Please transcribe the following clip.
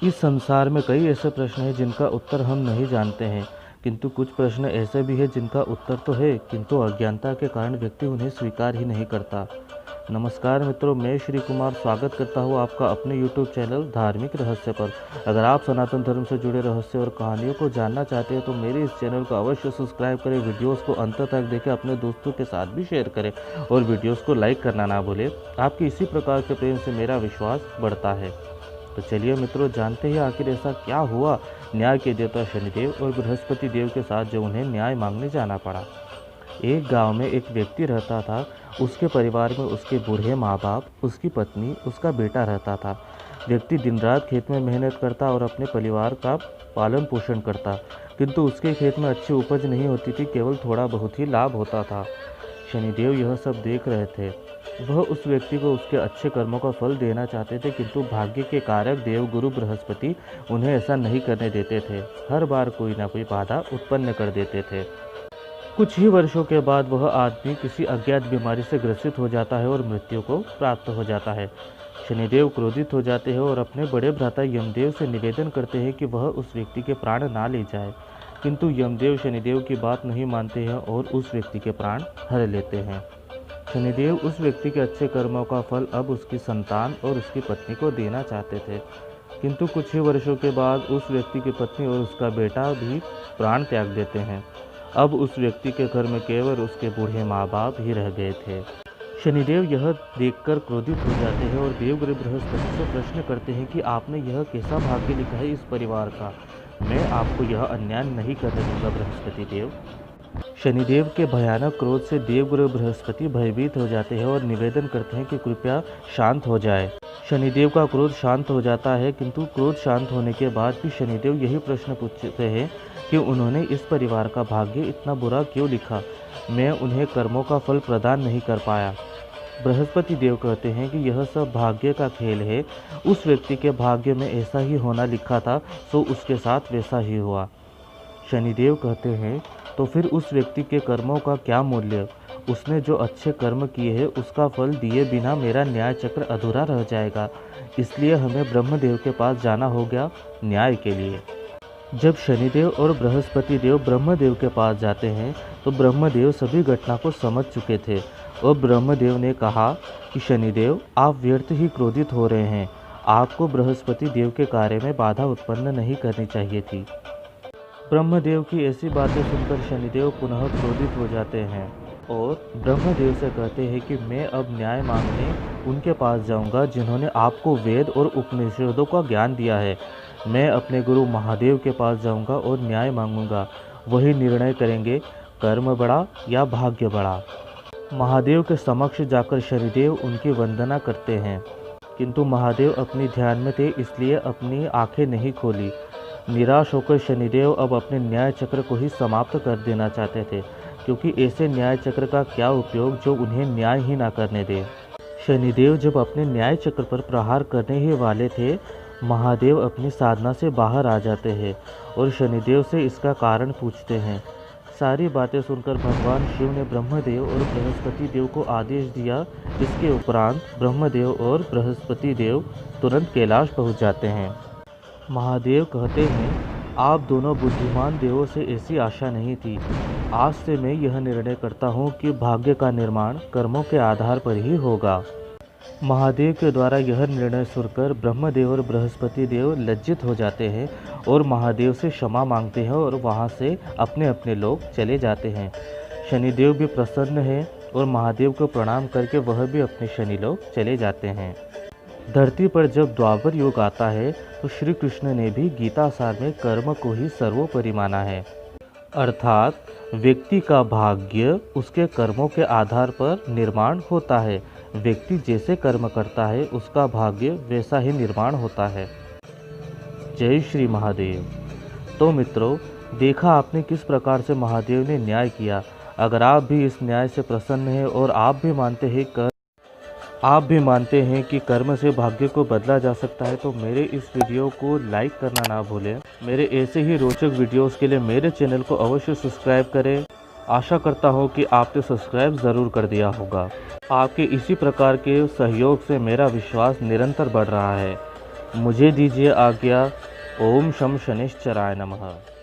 इस संसार में कई ऐसे प्रश्न हैं जिनका उत्तर हम नहीं जानते हैं, किंतु कुछ प्रश्न ऐसे भी हैं जिनका उत्तर तो है, किंतु अज्ञानता के कारण व्यक्ति उन्हें स्वीकार ही नहीं करता। नमस्कार मित्रों, मैं श्री कुमार स्वागत करता हूँ आपका अपने YouTube चैनल धार्मिक रहस्य पर। अगर आप सनातन धर्म से जुड़े रहस्य और कहानियों को जानना चाहते हैं तो मेरे इस चैनल को अवश्य सब्सक्राइब करें, वीडियोस को अंत तक देखें, अपने दोस्तों के साथ भी शेयर करें और वीडियोस को लाइक करना ना भूलें। आपके इसी प्रकार के प्रेम से मेरा विश्वास बढ़ता है। तो चलिए मित्रों, जानते हैं आखिर ऐसा क्या हुआ न्याय के देवता शनिदेव और बृहस्पति देव के साथ जो उन्हें न्याय मांगने जाना पड़ा। एक गांव में एक व्यक्ति रहता था। उसके परिवार में उसके बूढ़े माँ बाप, उसकी पत्नी, उसका बेटा रहता था। व्यक्ति दिन रात खेत में मेहनत करता और अपने परिवार का पालन पोषण करता, किंतु उसके खेत में अच्छी उपज नहीं होती थी, केवल थोड़ा बहुत ही लाभ होता था। शनिदेव यह सब देख रहे थे। वह उस व्यक्ति को उसके अच्छे कर्मों का फल देना चाहते थे, किंतु भाग्य के कारक देव गुरु बृहस्पति उन्हें ऐसा नहीं करने देते थे। हर बार कोई ना कोई बाधा उत्पन्न कर देते थे। कुछ ही वर्षों के बाद वह आदमी किसी अज्ञात बीमारी से ग्रसित हो जाता है और मृत्यु को प्राप्त हो जाता है। शनिदेव क्रोधित हो जाते हैं और अपने बड़े भ्राता यमदेव से निवेदन करते हैं कि वह उस व्यक्ति के प्राण ना ले जाए, किंतु यमदेव शनिदेव की बात नहीं मानते हैं और उस व्यक्ति के प्राण हर लेते हैं। शनिदेव उस व्यक्ति के अच्छे कर्मों का फल अब उसकी संतान और उसकी पत्नी को देना चाहते थे, किंतु कुछ ही वर्षों के बाद उस व्यक्ति की पत्नी और उसका बेटा भी प्राण त्याग देते हैं। अब उस व्यक्ति के घर में केवल उसके बूढ़े माँ बाप ही रह गए थे। शनिदेव यह देखकर क्रोधित हो जाते हैं और देवगुरु बृहस्पति से प्रश्न करते हैं कि आपने यह कैसा भाग्य लिखा है इस परिवार का। मैं आपको यह अन्याय नहीं करने दूंगा बृहस्पति देव। शनिदेव के भयानक क्रोध से देवगुरु बृहस्पति भयभीत हो जाते हैं और निवेदन करते हैं कि कृपया शांत हो जाए। शनिदेव का क्रोध शांत हो जाता है, किंतु क्रोध शांत होने के बाद भी शनिदेव यही प्रश्न पूछते हैं कि उन्होंने इस परिवार का भाग्य इतना बुरा क्यों लिखा। मैं उन्हें कर्मों का फल प्रदान नहीं कर पाया। बृहस्पति देव कहते हैं कि यह सब भाग्य का खेल है। उस व्यक्ति के भाग्य में ऐसा ही होना लिखा था, सो उसके साथ वैसा ही हुआ। शनिदेव कहते हैं तो फिर उस व्यक्ति के कर्मों का क्या मूल्य। उसने जो अच्छे कर्म किए हैं उसका फल दिए बिना मेरा न्याय चक्र अधूरा रह जाएगा, इसलिए हमें ब्रह्मदेव के पास जाना होगा न्याय के लिए। जब शनिदेव और बृहस्पति देव ब्रह्मदेव के पास जाते हैं तो ब्रह्मदेव सभी घटना को समझ चुके थे और ब्रह्मदेव ने कहा कि शनिदेव, आप व्यर्थ ही क्रोधित हो रहे हैं। आपको बृहस्पति देव के कार्य में बाधा उत्पन्न नहीं करनी चाहिए थी। ब्रह्मदेव की ऐसी बातें सुनकर शनिदेव पुनः क्रोधित हो जाते हैं और ब्रह्मदेव से कहते हैं कि मैं अब न्याय मांगने उनके पास जाऊंगा जिन्होंने आपको वेद और उपनिषदों का ज्ञान दिया है। मैं अपने गुरु महादेव के पास जाऊंगा और न्याय मांगूंगा। वही निर्णय करेंगे कर्म बड़ा या भाग्य बड़ा। महादेव के समक्ष जाकर शनिदेव उनकी वंदना करते हैं, किंतु महादेव अपने ध्यान में थे, इसलिए अपनी आंखें नहीं खोली। निराश होकर शनिदेव अब अपने न्याय चक्र को ही समाप्त कर देना चाहते थे, क्योंकि ऐसे न्याय चक्र का क्या उपयोग जो उन्हें न्याय ही ना करने दे। शनिदेव जब अपने न्याय चक्र पर प्रहार करने ही वाले थे, महादेव अपनी साधना से बाहर आ जाते हैं और शनिदेव से इसका कारण पूछते हैं। सारी बातें सुनकर भगवान शिव ने ब्रह्मदेव और बृहस्पति देव को आदेश दिया। इसके उपरांत ब्रह्मदेव और बृहस्पति देव तुरंत कैलाश पहुंच जाते हैं। महादेव कहते हैं, आप दोनों बुद्धिमान देवों से ऐसी आशा नहीं थी। आज से मैं यह निर्णय करता हूँ कि भाग्य का निर्माण कर्मों के आधार पर ही होगा। महादेव के द्वारा यह निर्णय सुनकर ब्रह्मदेव और बृहस्पति देव लज्जित हो जाते हैं और महादेव से क्षमा मांगते हैं और वहाँ से अपने अपने लोग चले जाते हैं। शनिदेव भी प्रसन्न है और महादेव को प्रणाम करके वह भी अपने शनि लोक चले जाते हैं। धरती पर जब द्वापर युग आता है तो श्री कृष्ण ने भी गीता सार में कर्म को ही सर्वोपरि माना है, अर्थात व्यक्ति का भाग्य उसके कर्मों के आधार पर निर्माण होता है। व्यक्ति जैसे कर्म करता है उसका भाग्य वैसा ही निर्माण होता है। जय श्री महादेव। तो मित्रों, देखा आपने किस प्रकार से महादेव ने न्याय किया। अगर आप भी इस न्याय से प्रसन्न हैं और आप भी मानते हैं कि कर्म से भाग्य को बदला जा सकता है, तो मेरे इस वीडियो को लाइक करना ना भूलें। मेरे ऐसे ही रोचक वीडियोस के लिए मेरे चैनल को अवश्य सब्सक्राइब करें। आशा करता हूँ कि आपने सब्सक्राइब ज़रूर कर दिया होगा। आपके इसी प्रकार के सहयोग से मेरा विश्वास निरंतर बढ़ रहा है। मुझे दीजिए आज्ञा। ओम शम शनिश्चराय नमः।